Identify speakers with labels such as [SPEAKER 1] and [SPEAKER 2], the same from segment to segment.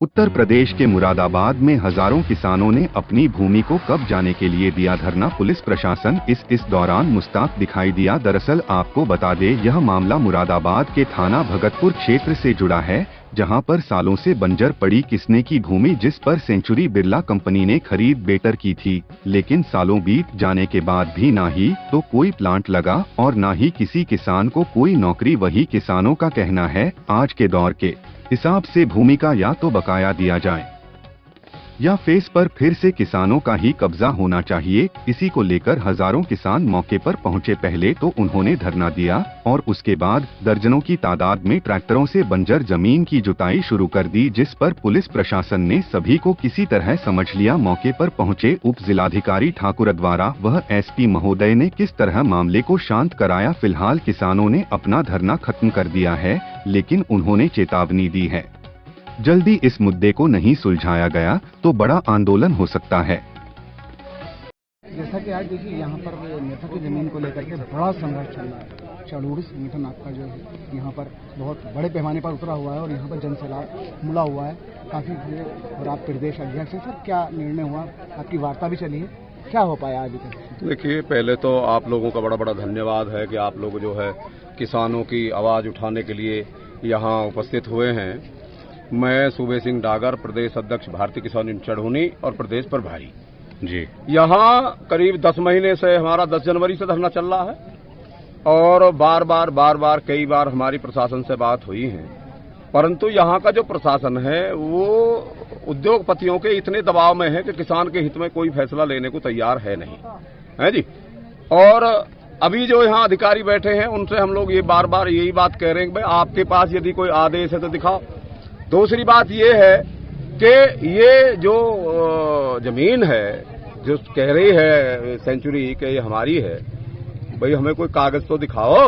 [SPEAKER 1] उत्तर प्रदेश के मुरादाबाद में हजारों किसानों ने अपनी भूमि को कब्जा जाने के लिए दिया धरना। पुलिस प्रशासन इस दौरान मुस्तैद दिखाई दिया। दरअसल आपको बता दें, यह मामला मुरादाबाद के थाना भगतपुर क्षेत्र से जुड़ा है, जहां पर सालों से बंजर पड़ी किसने की भूमि, जिस पर सेंचुरी बिरला कंपनी ने खरीद बेटर की थी। लेकिन सालों बीत जाने के बाद भी ना ही तो कोई प्लांट लगा और ना ही किसी किसान को कोई नौकरी। वही किसानों का कहना है, आज के दौर के हिसाब से भूमि का या तो बकाया दिया जाए या फेस पर फिर से किसानों का ही कब्जा होना चाहिए। इसी को लेकर हजारों किसान मौके पर पहुंचे। पहले तो उन्होंने धरना दिया और उसके बाद दर्जनों की तादाद में ट्रैक्टरों से बंजर जमीन की जुताई शुरू कर दी, जिस पर पुलिस प्रशासन ने सभी को किसी तरह समझ लिया। मौके पर पहुंचे उप जिलाधिकारी ठाकुर द्वारा वह एसपी महोदय ने किस तरह मामले को शांत कराया। फिलहाल किसानों ने अपना धरना खत्म कर दिया है, लेकिन उन्होंने चेतावनी दी है, जल्दी इस मुद्दे को नहीं सुलझाया गया तो बड़ा आंदोलन हो सकता है।
[SPEAKER 2] जैसा कि आज देखिए, यहाँ पर नेता की जमीन को लेकर के बड़ा संघर्ष चल रहा है। चड़ूरी संगठन आपका जो है यहाँ पर बहुत बड़े पैमाने पर उतरा हुआ है और यहाँ पर जनसैलाब मुड़ा हुआ है काफी। और आप प्रदेश अध्यक्ष हैं सर, क्या निर्णय हुआ? आपकी वार्ता भी चली है, क्या हो पाया अभी तक?
[SPEAKER 3] देखिए, पहले तो आप लोगों का बड़ा बड़ा धन्यवाद है कि आप लोग जो है किसानों की आवाज उठाने के लिए यहाँ उपस्थित हुए हैं। मैं सूबे सिंह डागर, प्रदेश अध्यक्ष भारतीय किसान यूनियन चढ़ौनी और प्रदेश प्रभारी जी। यहाँ करीब 10 महीने से हमारा 10 जनवरी से धरना चल रहा है और बार बार कई बार हमारी प्रशासन से बात हुई है, परंतु यहाँ का जो प्रशासन है वो उद्योगपतियों के इतने दबाव में है कि किसान के हित में कोई फैसला लेने को तैयार है नहीं है जी। और अभी जो यहाँ अधिकारी बैठे हैं उनसे हम लोग ये बार यही बात कह रहे हैं कि भाई आपके पास यदि कोई आदेश है तो दिखाओ। दूसरी बात ये है कि ये जो जमीन है जो कह रही है सेंचुरी कि ये हमारी है, भाई हमें कोई कागज तो दिखाओ।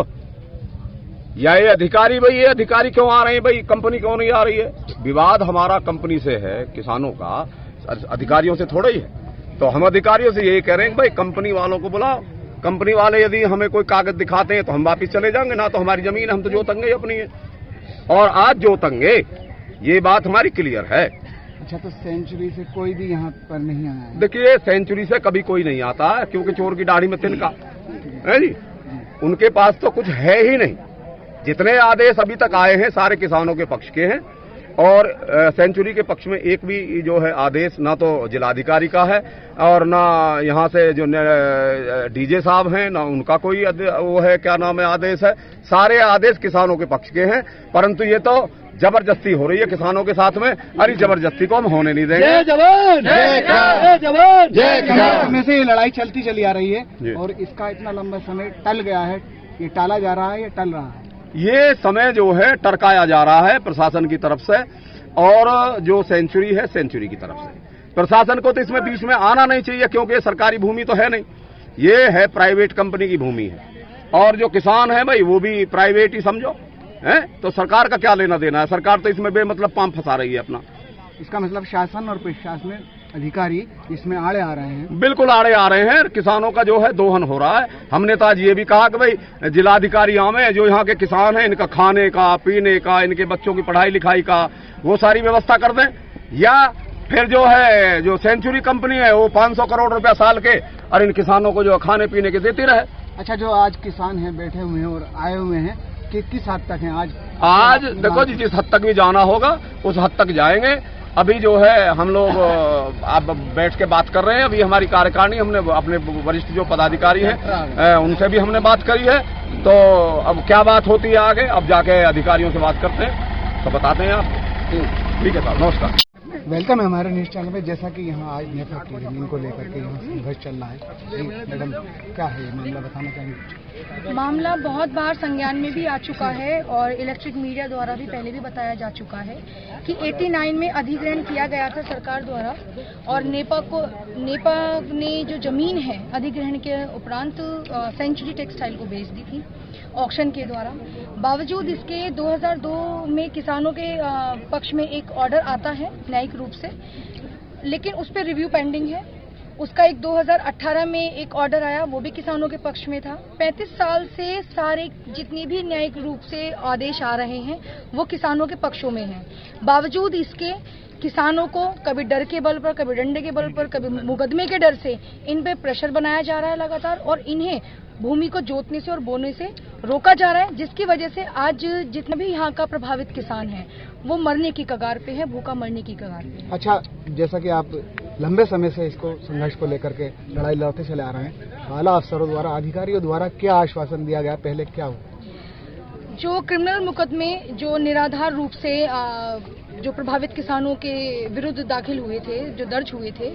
[SPEAKER 3] या ये अधिकारी क्यों आ रहे हैं? भाई कंपनी क्यों नहीं आ रही है? विवाद हमारा कंपनी से है, किसानों का, अधिकारियों से थोड़ा ही है। तो हम अधिकारियों से यही कह रहे हैं कि भाई कंपनी वालों को बुलाओ। कंपनी वाले यदि हमें कोई कागज दिखाते हैं तो हम वापिस चले जाएंगे, ना तो हमारी जमीन हम तो जोतेंगे अपनी है और आज जोतेंगे, ये बात हमारी क्लियर है।
[SPEAKER 2] अच्छा, तो सेंचुरी से कोई भी यहाँ पर नहीं आया है?
[SPEAKER 3] देखिए, सेंचुरी से कभी कोई नहीं आता है, क्योंकि चोर की दाढ़ी में तिनका है जी। उनके पास तो कुछ है ही नहीं। जितने आदेश अभी तक आए हैं सारे किसानों के पक्ष के हैं और सेंचुरी के पक्ष में एक भी जो है आदेश ना तो जिलाधिकारी का है और ना यहाँ से जो डीजे साहब हैं ना उनका कोई वो है, क्या नाम है, आदेश है। सारे आदेश किसानों के पक्ष के हैं, परंतु ये तो जबरदस्ती हो रही है किसानों के साथ में। अरे जबरदस्ती को हम होने नहीं देंगे।
[SPEAKER 2] जय जवान, जय जवान, जय किसान। में से ये लड़ाई चलती चली आ रही है और इसका इतना लंबा समय टल गया है, ये टाला जा रहा है या टल रहा है?
[SPEAKER 3] ये समय जो है टरकाया जा रहा है प्रशासन की तरफ से और जो सेंचुरी है सेंचुरी की तरफ से। प्रशासन को तो इसमें बीच में आना नहीं चाहिए, क्योंकि ये सरकारी भूमि तो है नहीं, ये है प्राइवेट कंपनी की भूमि है और जो किसान है भाई वो भी प्राइवेट ही समझो है। तो सरकार का क्या लेना देना है? सरकार तो इसमें बेमतलब पांव फंसा रही है अपना।
[SPEAKER 2] इसका मतलब शासन और प्रशासनिक अधिकारी इसमें आड़े आ रहे हैं।
[SPEAKER 3] बिल्कुल आड़े आ रहे हैं, किसानों का जो है दोहन हो रहा है। हमने तो आज ये भी कहा कि भाई जिलाधिकारी आवे, जो यहाँ के किसान हैं इनका खाने का, पीने का, इनके बच्चों की पढ़ाई लिखाई का वो सारी व्यवस्था कर दें, या फिर जो है जो सेंचुरी कंपनी है वो 500 करोड़ रुपया साल के और इन किसानों को जो खाने पीने के देती रहे।
[SPEAKER 2] अच्छा, जो आज किसान हैं बैठे हुए हैं और आए हुए हैं कि किस हद तक हैं
[SPEAKER 3] आज देखो जी, जिस हद तक भी जाना होगा उस हद तक जाएंगे। अभी जो है हम लोग अब बैठ के बात कर रहे हैं। अभी हमारी कार्यकारिणी, हमने अपने वरिष्ठ जो पदाधिकारी हैं उनसे भी हमने बात करी है। तो अब क्या बात होती है आगे, अब जाके अधिकारियों से बात करते हैं तो बताते हैं आपको। ठीक है साहब, नमस्कार।
[SPEAKER 2] वेलकम है हमारे न्यूज चैनल में। जैसा कि यहाँ आज नेता की जमीन को लेकर के यहाँ संघर्ष चल रहा है, जी मैडम क्या है ये मामला, बताना चाहेंगे?
[SPEAKER 4] मामला बहुत बार संज्ञान में भी आ चुका है और इलेक्ट्रिक मीडिया द्वारा भी पहले भी बताया जा चुका है कि 89 में अधिग्रहण किया गया था सरकार द्वारा और नेपा ने जो जमीन है अधिग्रहण के उपरांत सेंचुरी टेक्सटाइल को बेच दी थी ऑक्शन के द्वारा। बावजूद इसके 2002 में किसानों के पक्ष में एक ऑर्डर आता है न्यायिक रूप से, लेकिन उस पर रिव्यू पेंडिंग है। उसका एक 2018 में एक ऑर्डर आया, वो भी किसानों के पक्ष में था। 35 साल से सारे जितने भी न्यायिक रूप से आदेश आ रहे हैं वो किसानों के पक्षों में हैं। बावजूद इसके किसानों को कभी डर के बल पर, कभी डंडे के बल पर, कभी मुकदमे के डर से इन पे प्रेशर बनाया जा रहा है लगातार और इन्हें भूमि को जोतने से और बोने से रोका जा रहा है, जिसकी वजह से आज जितना भी यहाँ का प्रभावित किसान है वो मरने की कगार पे है, भूखा मरने की कगार पे है।
[SPEAKER 2] अच्छा, जैसा कि आप लंबे समय से इसको संघर्ष को लेकर के लड़ाई लड़ते चले आ रहे हैं, आला अफसरों द्वारा, अधिकारियों द्वारा क्या आश्वासन दिया गया, पहले क्या हुआ?
[SPEAKER 4] जो क्रिमिनल मुकदमे जो निराधार रूप से जो प्रभावित किसानों के विरुद्ध दाखिल हुए थे, जो दर्ज हुए थे,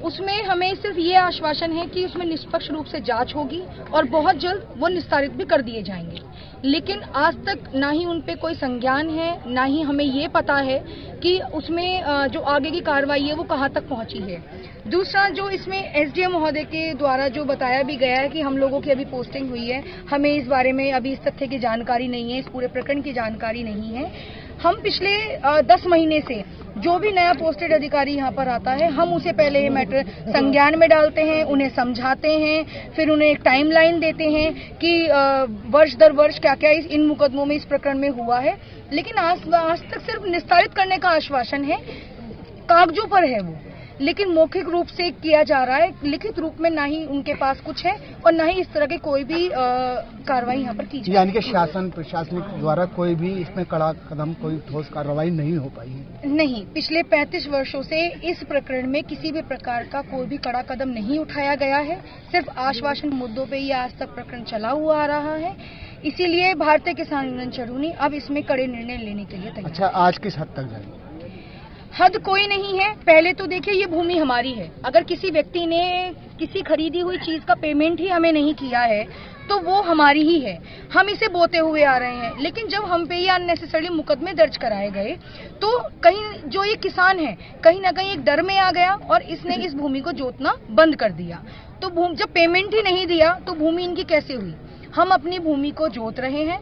[SPEAKER 4] उसमें हमें सिर्फ ये आश्वासन है कि उसमें निष्पक्ष रूप से जांच होगी और बहुत जल्द वो निस्तारित भी कर दिए जाएंगे। लेकिन आज तक ना ही उन पे कोई संज्ञान है, ना ही हमें ये पता है कि उसमें जो आगे की कार्रवाई है वो कहाँ तक पहुंची है। दूसरा, जो इसमें एसडीएम महोदय के द्वारा जो बताया भी गया है कि हम लोगों की अभी पोस्टिंग हुई है, हमें इस बारे में अभी इस तथ्य की जानकारी नहीं है, इस पूरे प्रकरण की जानकारी नहीं है। हम पिछले 10 महीने से जो भी नया पोस्टेड अधिकारी यहाँ पर आता है, हम उसे पहले ये मैटर संज्ञान में डालते हैं, उन्हें समझाते हैं, फिर उन्हें एक टाइमलाइन देते हैं कि वर्ष दर वर्ष क्या क्या इन मुकदमों में, इस प्रकरण में हुआ है। लेकिन आज तक सिर्फ निस्तारित करने का आश्वासन है, कागजों पर है वो, लेकिन मौखिक रूप से किया जा रहा है। लिखित रूप में ना ही उनके पास कुछ है और ना ही इस तरह के कोई भी कार्रवाई यहाँ पर की जाए।
[SPEAKER 2] यानी कि शासन प्रशासनिक द्वारा कोई भी इसमें कड़ा कदम, कोई ठोस कार्रवाई नहीं हो पाई है?
[SPEAKER 4] नहीं, पिछले 35 वर्षों से इस प्रकरण में किसी भी प्रकार का कोई भी कड़ा कदम नहीं उठाया गया है। सिर्फ आश्वासन मुद्दों पे ही आज तक प्रकरण चला हुआ आ रहा है। इसीलिए भारतीय किसान यूनियन चरौनी अब इसमें कड़े निर्णय लेने के लिए तैयार।
[SPEAKER 2] अच्छा, आज किस हद तक जाएगी?
[SPEAKER 4] हद कोई नहीं है। पहले तो देखिए, ये भूमि हमारी है। अगर किसी व्यक्ति ने किसी खरीदी हुई चीज का पेमेंट ही हमें नहीं किया है तो वो हमारी ही है, हम इसे बोते हुए आ रहे हैं। लेकिन जब हम पे ये अननेसेसरी मुकदमे दर्ज कराए गए तो कहीं जो ये किसान है कहीं ना कहीं एक डर में आ गया और इसने इस भूमि को जोतना बंद कर दिया। तो जब पेमेंट ही नहीं दिया तो भूमि इनकी कैसे हुई? हम अपनी भूमि को जोत रहे हैं,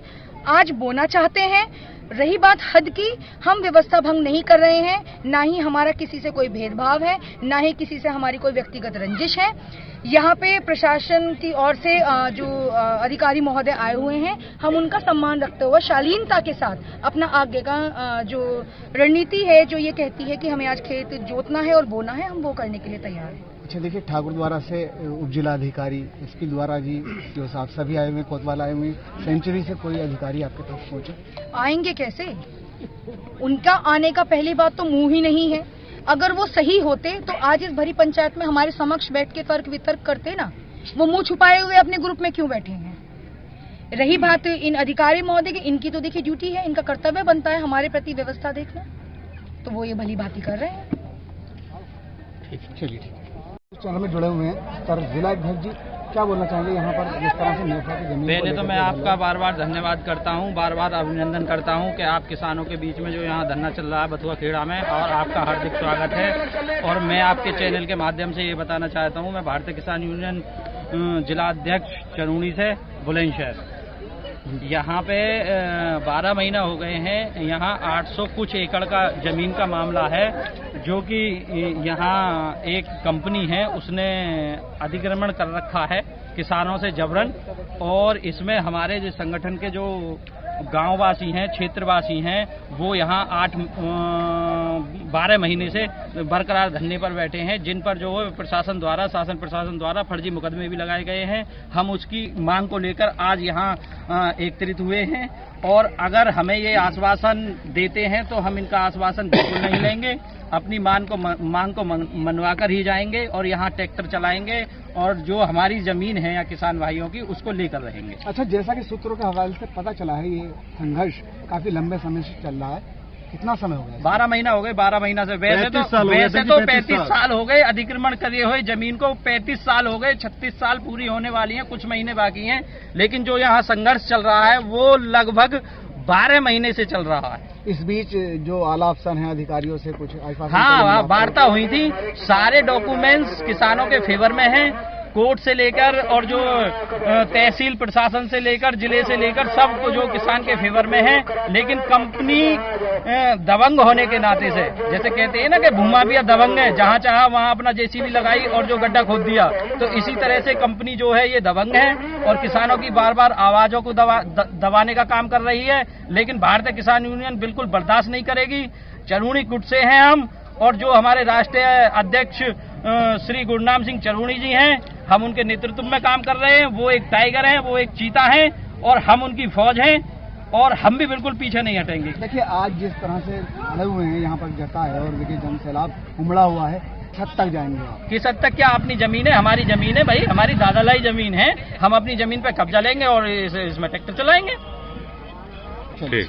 [SPEAKER 4] आज बोना चाहते हैं। रही बात हद की, हम व्यवस्था भंग नहीं कर रहे हैं, ना ही हमारा किसी से कोई भेदभाव है, ना ही किसी से हमारी कोई व्यक्तिगत रंजिश है। यहाँ पे प्रशासन की ओर से जो अधिकारी महोदय आए हुए हैं, हम उनका सम्मान रखते हुए शालीनता के साथ अपना आगे का जो रणनीति है, जो ये कहती है कि हमें आज खेत जोतना है और बोना है, हम वो करने के लिए तैयार हैं।
[SPEAKER 2] अच्छा, देखिए, ठाकुर द्वारा से उप जिला अधिकारी, एसपी द्वारा जी, जो साहब सभी आए हुए, कोतवाल आए हुए, सेंचुरी से कोई अधिकारी आपके पास पहुंचे?
[SPEAKER 4] आएंगे कैसे? उनका आने का पहली बात तो मुंह ही नहीं है। अगर वो सही होते तो आज इस भरी पंचायत में हमारे समक्ष बैठ के तर्क वितर्क करते ना। वो मुंह छुपाए हुए अपने ग्रुप में क्यों बैठे हैं? रही बात इन अधिकारी महोदय की, इनकी तो देखिए ड्यूटी है, इनका कर्तव्य बनता है हमारे प्रति व्यवस्था देखना, तो वो ये भली भांति कर रहे हैं।
[SPEAKER 2] चलिए, चैनल में जुड़े हुए हैं सर, जिला अध्यक्ष जी क्या बोलना चाहेंगे यहाँ पर जिस तरह से नेता की जमीन?
[SPEAKER 5] पहले तो मैं आपका बार बार धन्यवाद करता हूँ, बार बार अभिनंदन करता हूँ कि आप किसानों के बीच में जो यहाँ धरना चल रहा है बथुआ खेड़ा में, और आपका हार्दिक स्वागत है। और मैं आपके चैनल के माध्यम से ये बताना चाहता हूँ, मैं भारतीय किसान यूनियन जिला अध्यक्ष चरौनी से बुलंदशहर, यहाँ पे 12 महीना हो गए हैं। यहाँ 800 कुछ एकड़ का जमीन का मामला है, जो कि यहाँ एक कंपनी है उसने अधिग्रहण कर रखा है किसानों से जबरन। और इसमें हमारे जो संगठन के जो गांववासी हैं, क्षेत्रवासी हैं, वो यहाँ 12 महीने से बरकरार धरने पर बैठे हैं, जिन पर जो प्रशासन द्वारा, शासन प्रशासन द्वारा फर्जी मुकदमे भी लगाए गए हैं। हम उसकी मांग को लेकर आज यहाँ एकत्रित हुए हैं, और अगर हमें ये आश्वासन देते हैं तो हम इनका आश्वासन बिल्कुल नहीं लेंगे। अपनी मांग को मनवाकर ही जाएंगे और यहाँ ट्रैक्टर चलाएंगे, और जो हमारी जमीन है या किसान भाइयों की, उसको लेकर रहेंगे।
[SPEAKER 2] अच्छा, जैसा कि सूत्रों के हवाले से पता चला है, ये संघर्ष काफी लंबे समय से चल रहा है, कितना समय हो गया?
[SPEAKER 5] 12 महीना हो गए। 12 महीना से वैसे तो 35 साल हो गए अतिक्रमण करे हुए जमीन को। 35 साल हो गए, 36 साल पूरी होने वाली हैं, कुछ महीने बाकी हैं। लेकिन जो यहाँ संघर्ष चल रहा है वो लगभग 12 महीने से चल रहा है।
[SPEAKER 2] इस बीच जो आला अफसर हैं अधिकारियों से कुछ आश्वासन?
[SPEAKER 5] हाँ, वार्ता हुई थी। सारे डॉक्यूमेंट्स किसानों के फेवर में हैं। कोर्ट से लेकर और जो तहसील प्रशासन से लेकर जिले से लेकर सब जो किसान के फेवर में है। लेकिन कंपनी दबंग होने के नाते से, जैसे कहते हैं ना कि भूमाफिया दबंग है, जहां चाहा वहां अपना जेसीबी लगाई और जो गड्ढा खोद दिया, तो इसी तरह से कंपनी जो है ये दबंग है और किसानों की बार बार आवाजों को दबाने का काम कर रही है। लेकिन भारतीय किसान यूनियन बिल्कुल बर्दाश्त नहीं करेगी। चरूणी गुट से हैं हम और जो हमारे राष्ट्रीय अध्यक्ष श्री गुरनाम सिंह चरूणी जी हैं, हम उनके नेतृत्व में काम कर रहे हैं। वो एक टाइगर हैं, वो एक चीता हैं और हम उनकी फौज हैं और हम भी बिल्कुल पीछे नहीं हटेंगे।
[SPEAKER 2] देखिए, आज जिस तरह से खड़े हुए हैं यहाँ पर जता है और देखिए जन सैलाब उमड़ा हुआ है, छत तक जाएंगे आप?
[SPEAKER 5] किस हद तक? क्या अपनी जमीन है? हमारी जमीन है भाई, हमारी दादालाई जमीन है। हम अपनी जमीन पे कब्जा लेंगे और इसमें ट्रैक्टर चलाएंगे।
[SPEAKER 2] ठीक।